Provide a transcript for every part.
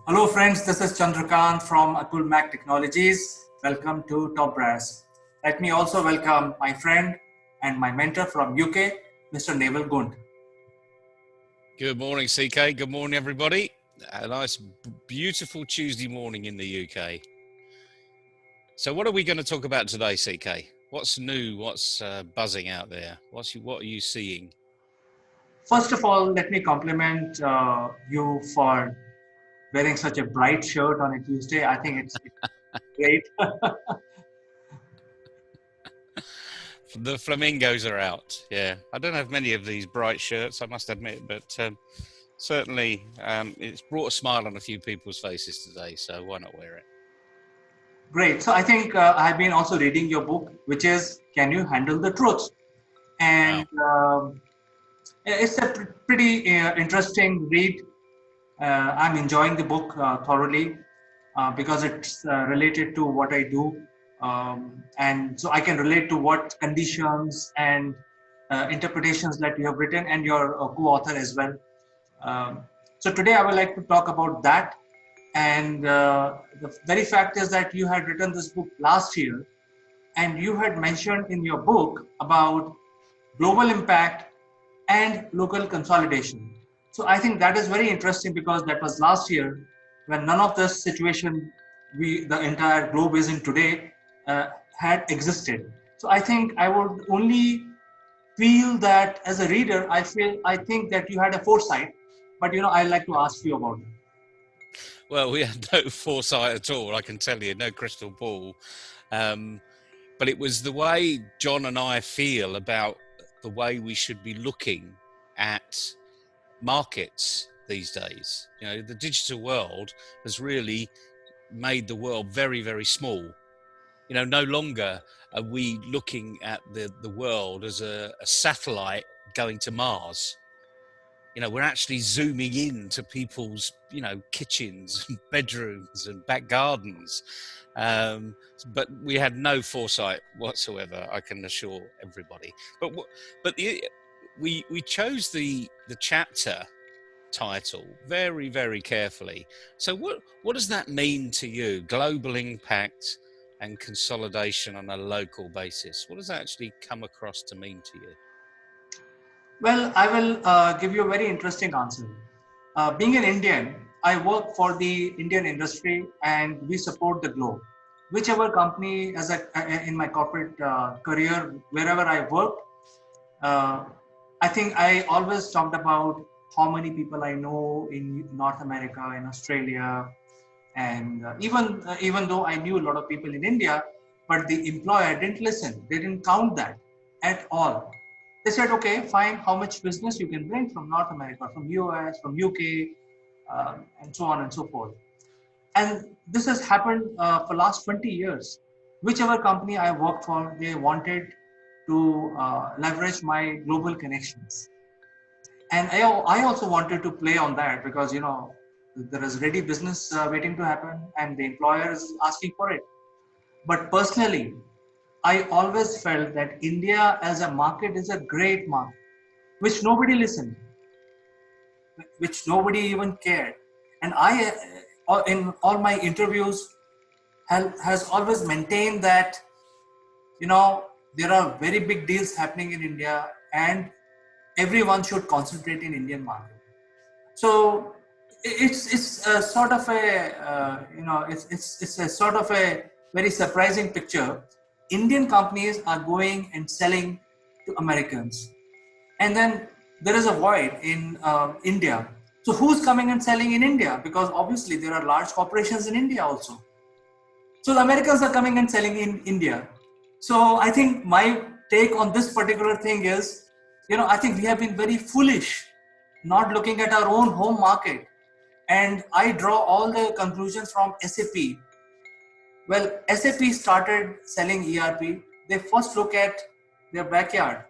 Hello friends, this is Chandrakant from Akul Mac Technologies. Welcome to Top Brass. Let me also welcome my friend and my mentor from UK, Mr. Neville Gaunt. Good morning, CK. Good morning, everybody. A nice, beautiful Tuesday morning in the UK. So, what are we going to talk about today, CK? What's new? What's buzzing out there? What are you seeing? First of all, let me compliment you for wearing such a bright shirt on a Tuesday. I think it's great. The Flamingos are out. Yeah, I don't have many of these bright shirts, I must admit, but certainly it's brought a smile on a few people's faces today. So why not wear it? Great. So I think I've been also reading your book, which is Can You Handle the Truth? Wow. And it's a pretty interesting read. I'm enjoying the book thoroughly because it's related to what I do. And so I can relate to what conditions and interpretations that you have written and your co-author as well. So today I would like to talk about that. And the very fact is that you had written this book last year and you had mentioned in your book about global impact and local consolidation. So I think that is very interesting because that was last year when none of this situation the entire globe is in today had existed. So I think I would only feel that as a reader, I think that you had a foresight, but I'd like to ask you about it. Well, we had no foresight at all, I can tell you, no crystal ball. Um, but it was the way John and I feel about the way we should be looking at markets these days. The digital world has really made the world very, very small. No longer are we looking at the world as a satellite going to Mars. We're actually zooming in to people's, kitchens and bedrooms and back gardens. But we had no foresight whatsoever, I can assure everybody. We chose the chapter title very, very carefully. So what does that mean to you? Global impact and consolidation on a local basis. What does that actually come across to mean to you? Well, I will give you a very interesting answer. Being an Indian, I work for the Indian industry and we support the globe. Whichever company, in my corporate career, wherever I worked, uh, I think I always talked about how many people I know in North America, in Australia, and even though I knew a lot of people in India, but the employer didn't listen. They didn't count that at all. They said, okay, fine, how much business you can bring from North America, from US, from UK, and so on and so forth. And this has happened for last 20 years. Whichever company I worked for, they wanted to leverage my global connections. And I also wanted to play on that because, there is ready business waiting to happen and the employer is asking for it. But personally, I always felt that India as a market is a great market, which nobody listened, which nobody even cared. And in all my interviews, has always maintained that, you know, there are very big deals happening in India and everyone should concentrate in Indian market. So it's a sort of a it's a sort of a very surprising picture. Indian companies are going and selling to Americans, and then there is a void in India. So who's coming and selling in India? Because obviously there are large corporations in India also. So the Americans are coming and selling in India. So I think my take on this particular thing is, I think we have been very foolish not looking at our own home market. And I draw all the conclusions from SAP. Well, SAP started selling ERP. They first look at their backyard.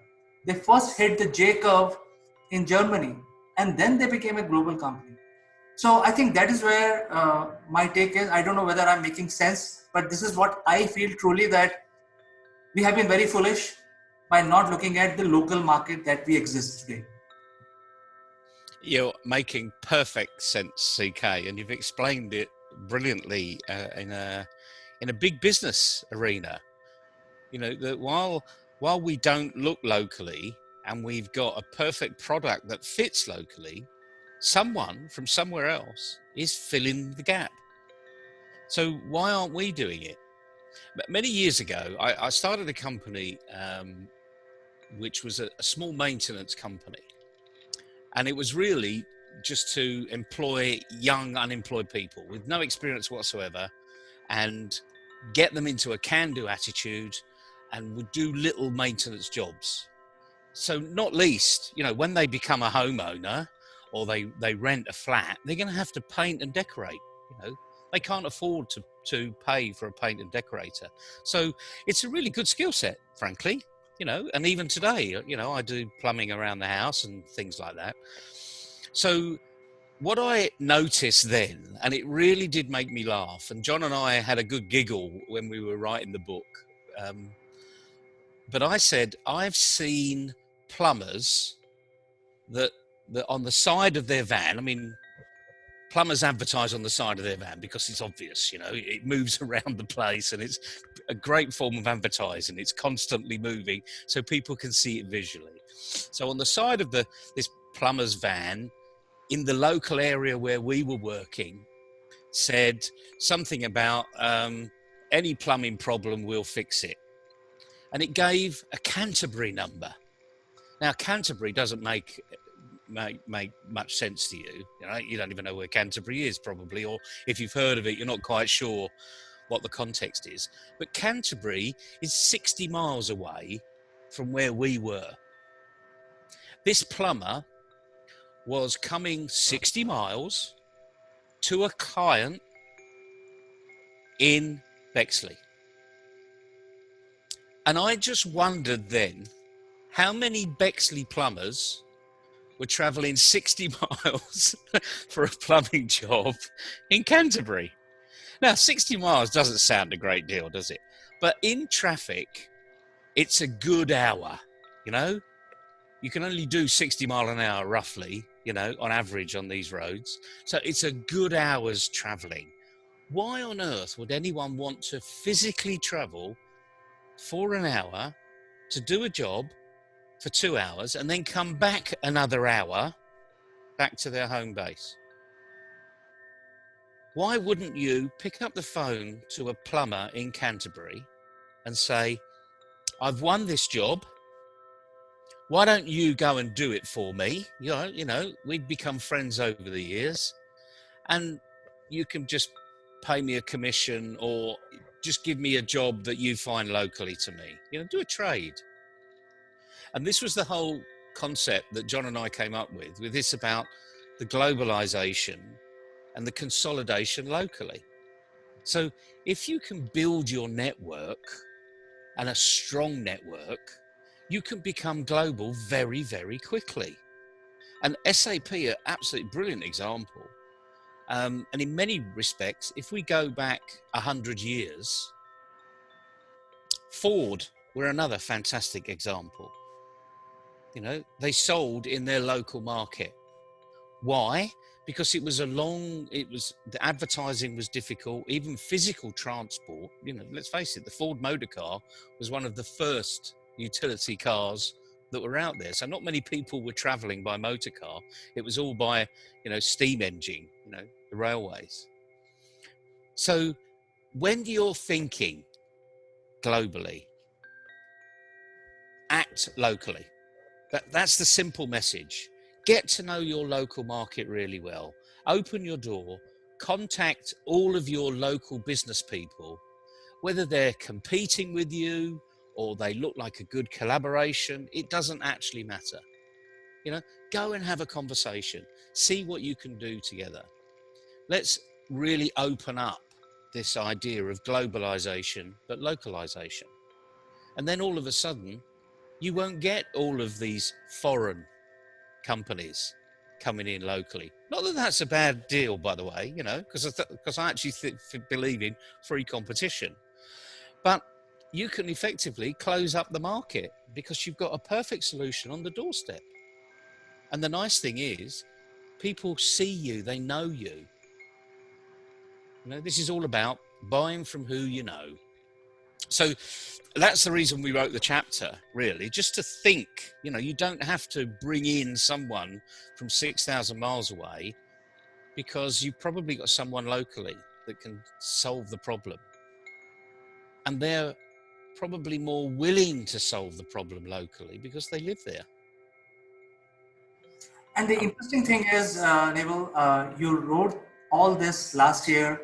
They first hit the J curve in Germany, and then they became a global company. So I think that is where my take is. I don't know whether I'm making sense, but this is what I feel truly, that we have been very foolish by not looking at the local market that we exist today. You're making perfect sense, CK, and you've explained it brilliantly in a big business arena. You know that while we don't look locally and we've got a perfect product that fits locally, someone from somewhere else is filling the gap. So why aren't we doing it? Many years ago, I started a company which was a small maintenance company. And it was really just to employ young unemployed people with no experience whatsoever and get them into a can-do attitude and would do little maintenance jobs. So not least, you know, when they become a homeowner or they rent a flat, they're going to have to paint and decorate. You know, they can't afford to pay for a paint and decorator. So it's a really good skill set, frankly. You know, and even today, you know, I do plumbing around the house and things like that. So what I noticed then, and it really did make me laugh, and John and I had a good giggle when we were writing the book. But I said, I've seen plumbers that on the side of their van, I mean, plumbers advertise on the side of their van because it's obvious, you know, it moves around the place and it's a great form of advertising. It's constantly moving so people can see it visually. So on the side of this plumber's van, in the local area where we were working, said something about any plumbing problem, we'll fix it. And it gave a Canterbury number. Now, Canterbury doesn't make much sense to you. You know, you don't even know where Canterbury is probably, or if you've heard of it, you're not quite sure what the context is. But Canterbury is 60 miles away from where we were. This plumber was coming 60 miles to a client in Bexley. And I just wondered then how many Bexley plumbers were travelling 60 miles for a plumbing job in Canterbury. Now, 60 miles doesn't sound a great deal, does it? But in traffic, it's a good hour, you know? You can only do 60 mile an hour roughly, you know, on average on these roads. So it's a good hour's travelling. Why on earth would anyone want to physically travel for an hour to do a job for 2 hours and then come back another hour back to their home base? Why wouldn't you pick up the phone to a plumber in Canterbury and say, I've won this job. Why don't you go and do it for me? You know, we'd become friends over the years and you can just pay me a commission or just give me a job that you find locally to me. You know, do a trade. And this was the whole concept that John and I came up with this about the globalization and the consolidation locally. So if you can build your network and a strong network, you can become global very, very quickly. And SAP are an absolutely brilliant example. And in many respects, if we go back 100 years, Ford were another fantastic example. You know, they sold in their local market. Why? Because the advertising was difficult, even physical transport. You know, let's face it, the Ford motor car was one of the first utility cars that were out there. So not many people were traveling by motor car. It was all by, you know, steam engine, you know, the railways. So when you're thinking globally, act locally. That's the simple message. Get to know your local market really well. Open your door, contact all of your local business people, whether they're competing with you or they look like a good collaboration, it doesn't actually matter. You know, go and have a conversation, see what you can do together. Let's really open up this idea of globalization, but localization. And then all of a sudden, you won't get all of these foreign companies coming in locally. Not that that's a bad deal, by the way, you know, because I actually believe in free competition. But you can effectively close up the market because you've got a perfect solution on the doorstep. And the nice thing is, People see you, they know you. You know, this is all about buying from who you know. So that's the reason we wrote the chapter, really, just to think. You know, you don't have to bring in someone from 6,000 miles away, because you've probably got someone locally that can solve the problem. And they're probably more willing to solve the problem locally because they live there. And the interesting thing is, Neville, you wrote all this last year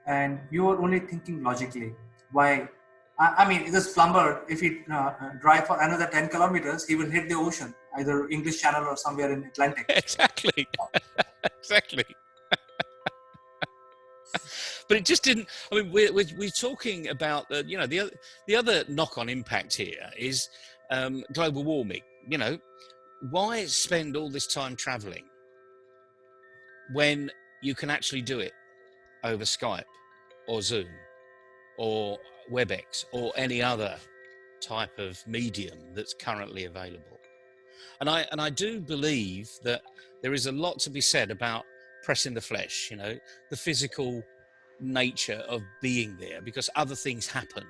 and you were only thinking logically. Why? I mean, this plumber, if he drive for another 10 kilometers, he will hit the ocean, either English Channel or somewhere in Atlantic. Exactly. Exactly. But it just didn't. I mean, we're talking about you know, the other knock-on impact here is global warming. You know, why spend all this time traveling when you can actually do it over Skype or Zoom or WebEx or any other type of medium that's currently available? And I do believe that there is a lot to be said about pressing the flesh, you know, the physical nature of being there, because other things happen.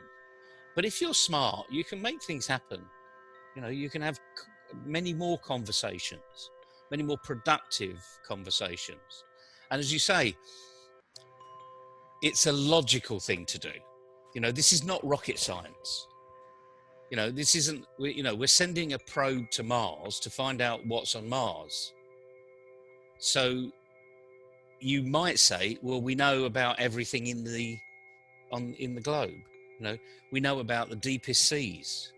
But if you're smart, you can make things happen. You know, you can have many more conversations, many more productive conversations. And as you say, it's a logical thing to do. You know, this is not rocket science. You know, this isn't, you know, we're sending a probe to Mars to find out what's on Mars. So you might say, well, we know about everything in the globe. You know, we know about the deepest seas,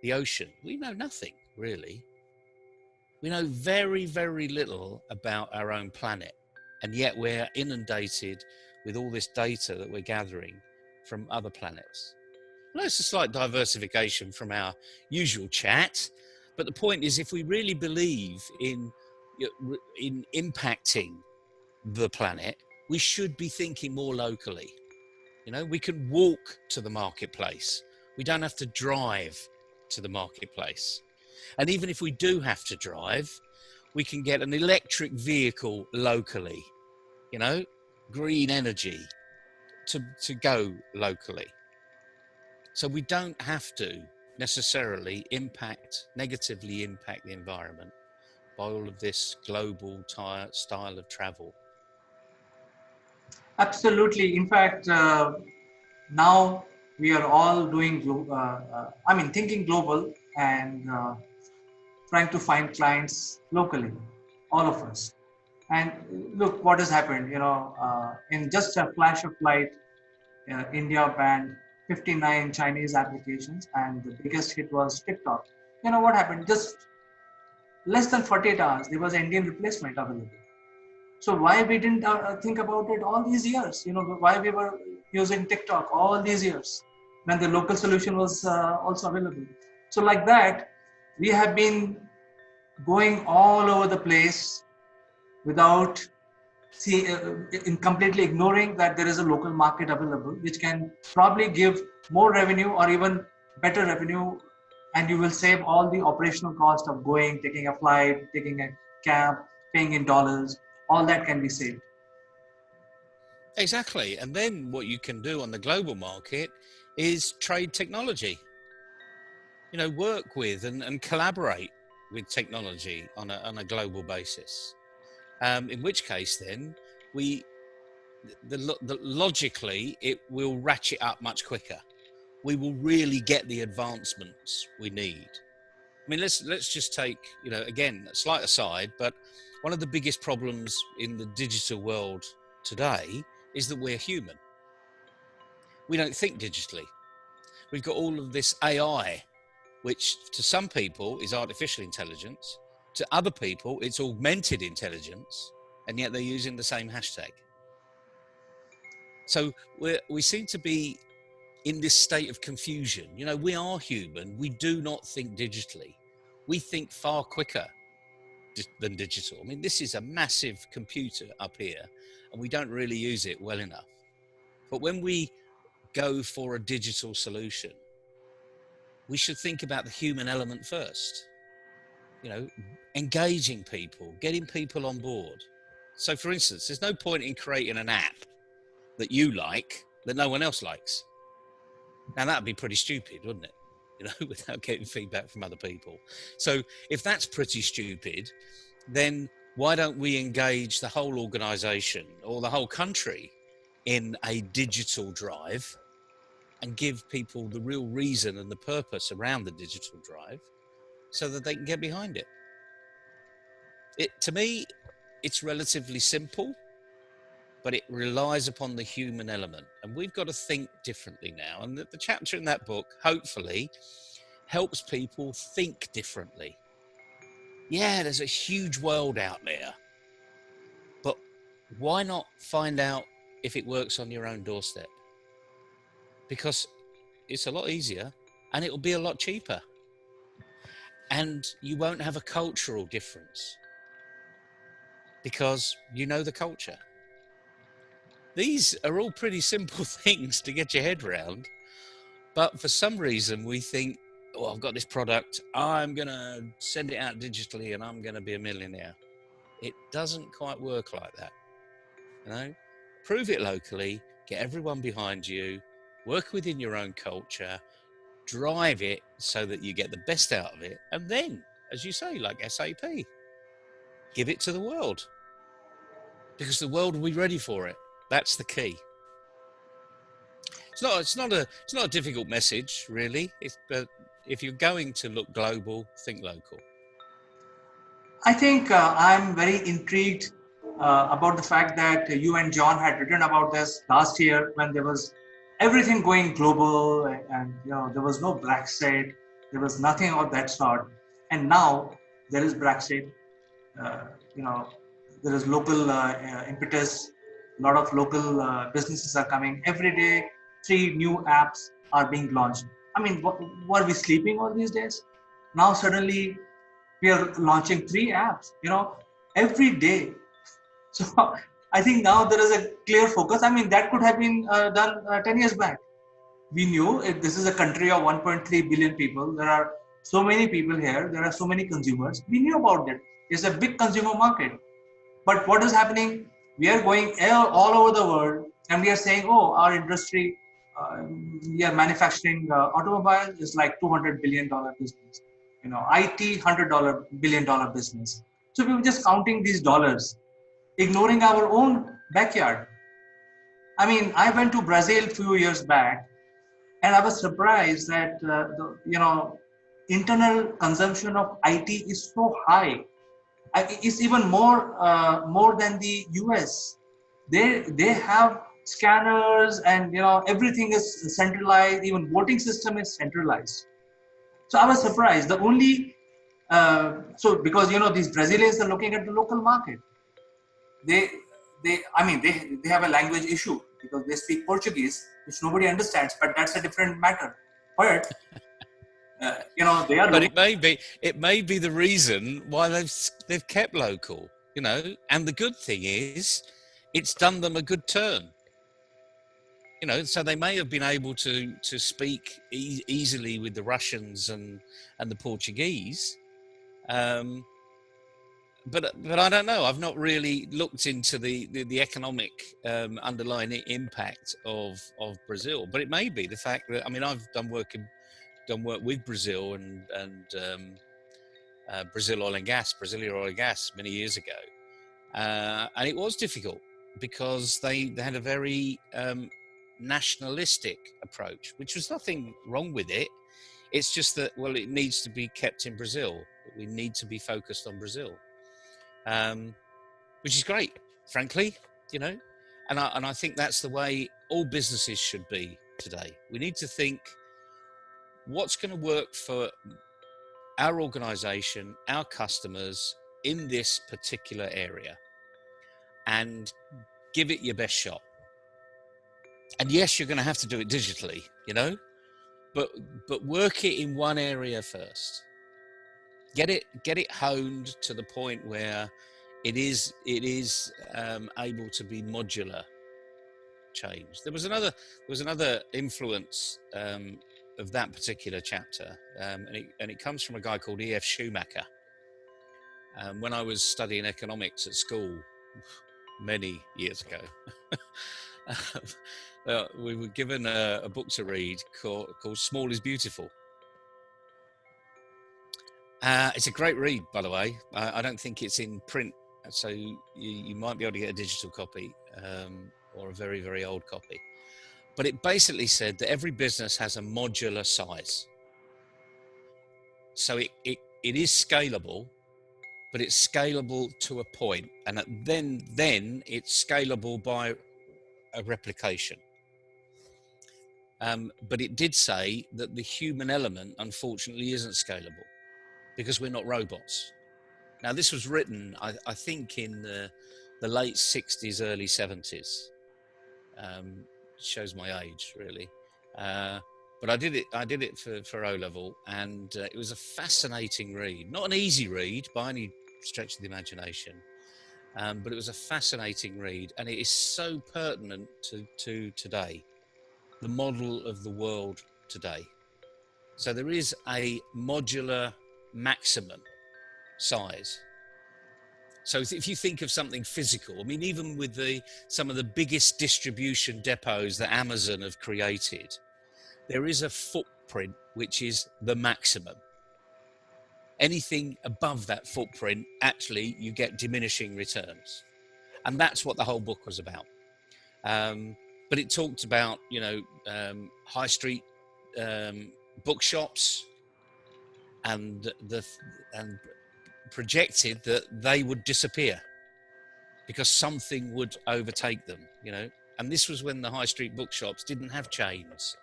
the ocean. We know nothing, really. We know very, very little about our own planet. And yet we're inundated with all this data that we're gathering from other planets. Well, it's a slight diversification from our usual chat. But the point is, if we really believe in impacting the planet, we should be thinking more locally. You know, we can walk to the marketplace. We don't have to drive to the marketplace. And even if we do have to drive, we can get an electric vehicle locally, you know, green energy to go locally. So we don't have to necessarily negatively impact the environment by all of this global style of travel. Absolutely. In fact, now we are all doing, thinking global and trying to find clients locally, all of us. And look what has happened, in just a flash of light, India banned 59 Chinese applications and the biggest hit was TikTok. You know what happened? Just less than 48 hours, there was an Indian replacement available. So why we didn't think about it all these years? You know, why we were using TikTok all these years when the local solution was also available. So like that, we have been going all over the place without in completely ignoring that there is a local market available, which can probably give more revenue or even better revenue, and you will save all the operational cost of going, taking a flight, taking a cab, paying in dollars. All that can be saved. Exactly. And then what you can do on the global market is trade technology. You know, work with and collaborate with technology on a global basis. In which case, then logically it will ratchet up much quicker. We will really get the advancements we need. I mean, let's just take, you know, again, a slight aside, but one of the biggest problems in the digital world today is that we're human. We don't think digitally. We've got all of this AI, which to some people is artificial intelligence, to other people it's augmented intelligence, and yet they're using the same hashtag. So we seem to be in this state of confusion. You know, we are human. We do not think digitally. We think far quicker than digital. I mean, this is a massive computer up here, and we don't really use it well enough. But when we go for a digital solution, we should think about the human element first. You know, engaging people, getting people on board. So, for instance, there's no point in creating an app that you like that no one else likes. Now, that'd be pretty stupid, wouldn't it? You know, without getting feedback from other people. So, if that's pretty stupid, then why don't we engage the whole organization or the whole country in a digital drive and give people the real reason and the purpose around the digital drive so that they can get behind it? To me, it's relatively simple, but it relies upon the human element. And we've got to think differently now. And the chapter in that book, hopefully, helps people think differently. Yeah, there's a huge world out there, but why not find out if it works on your own doorstep? Because it's a lot easier and it'll be a lot cheaper. And you won't have a cultural difference because you know the culture. These are all pretty simple things to get your head around. But for some reason, we think, oh, I've got this product, I'm going to send it out digitally and I'm going to be a millionaire. It doesn't quite work like that. You know, prove it locally, get everyone behind you, work within your own culture, drive it so that you get the best out of it. And then, as you say, like SAP, give it to the world because the world will be ready for it. That's the key. It's not a difficult message, really. But if you're going to look global, think local. I think I'm very intrigued about the fact that you and John had written about this last year when there was everything going global, and there was no Brexit, there was nothing of that sort, and now there is Brexit. Uh, you know, there is local impetus. A lot of local businesses are coming every day. 3 new apps are being launched. I mean, were we sleeping all these days? Now suddenly we are launching 3 apps, every day. So I think now there is a clear focus. I mean, that could have been done 10 years back. We knew if this is a country of 1.3 billion people, there are so many people here, there are so many consumers. We knew about it. It's a big consumer market. But what is happening? We are going all over the world and we are saying, oh, our industry, we are manufacturing automobiles is like $200 billion business. IT $100 billion business. So we were just counting these dollars, ignoring our own backyard. I mean, I went to Brazil a few years back, and I was surprised that the internal consumption of IT is so high. It's even more than the US. They have scanners, and everything is centralized. Even voting system is centralized. So I was surprised. The only so because these Brazilians are looking at the local market. They have a language issue because they speak Portuguese, which nobody understands. But that's a different matter. But they are. But it may be the reason why they've kept local. And the good thing is, it's done them a good turn. So they may have been able to speak easily with the Russians and the Portuguese, but I don't know. I've not really looked into the economic underlying impact of Brazil. But it may be the fact that I've done work with Brazil and Brazilian oil and gas many years ago, and it was difficult because they had a very nationalistic approach, which was nothing wrong with it. It's just that, well, it needs to be kept in Brazil. We need to be focused on Brazil, which is great, frankly, and I think that's the way all businesses should be today. We need to think what's going to work for our organization, our customers in this particular area, and give it your best shot. And yes, you're going to have to do it digitally, but work it in one area first. Get it honed to the point where it is able to be modular change. There was another influence of that particular chapter, and it comes from a guy called E.F. Schumacher. When I was studying economics at school many years ago, we were given a book to read called Small is Beautiful. It's a great read, by the way. I don't think it's in print, so you might be able to get a digital copy or a very, very old copy. But it basically said that every business has a modular size. So it is scalable, but it's scalable to a point, and then it's scalable by a replication. But it did say that the human element, unfortunately, isn't scalable because we're not robots. Now, this was written, I think, in the late 60s, early 70s. Shows my age, really. But I did it for O-level, and it was a fascinating read. Not an easy read by any stretch of the imagination, but it was a fascinating read, and it is so pertinent to today, the model of the world today. So there is a modular maximum size. So if you think of something physical, I mean, even with some of the biggest distribution depots that Amazon have created, there is a footprint which is the maximum. Anything above that footprint, actually, you get diminishing returns. And that's what the whole book was about. But it talked about, high street bookshops and projected that they would disappear because something would overtake them, and this was when the high street bookshops didn't have chains.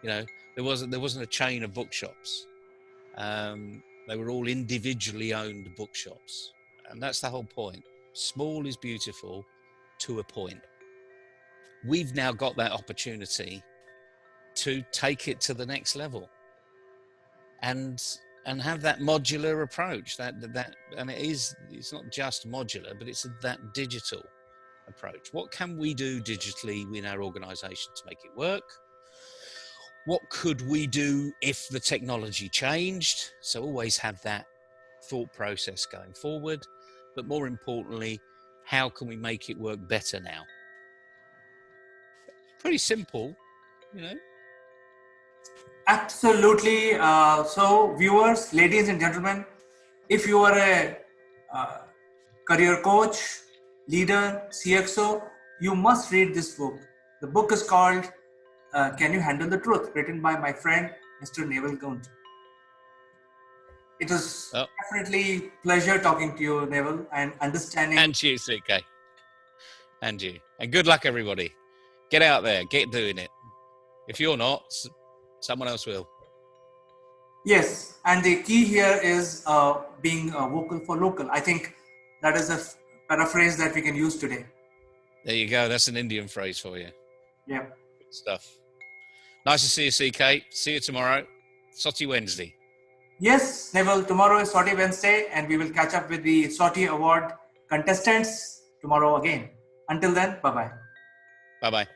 There wasn't a chain of bookshops. They were all individually owned bookshops, and that's the whole point. Small is beautiful to a point. We've now got that opportunity to take it to the next level and have that modular approach, and it's not just modular, but it's that digital approach. What can we do digitally in our organization to make it work? What could we do if the technology changed? So always have that thought process going forward, but more importantly, how can we make it work better now? Pretty simple, Absolutely. So, viewers, ladies and gentlemen, if you are a career coach, leader, CXO, you must read this book. The book is called Can You Handle the Truth? Written by my friend, Mr. Neville Gaunt. It was definitely pleasure talking to you, Neville, and understanding. And you, CK. And you. And good luck, everybody. Get out there, get doing it. If you're not, someone else will. Yes, and the key here is being vocal for local. I think that is a paraphrase that we can use today. There you go. That's an Indian phrase for you. Yeah. Good stuff. Nice to see you, CK. See you tomorrow. Soti Wednesday. Yes, Neville, tomorrow is Soti Wednesday, and we will catch up with the Soti Award contestants tomorrow again. Until then, bye-bye. Bye-bye.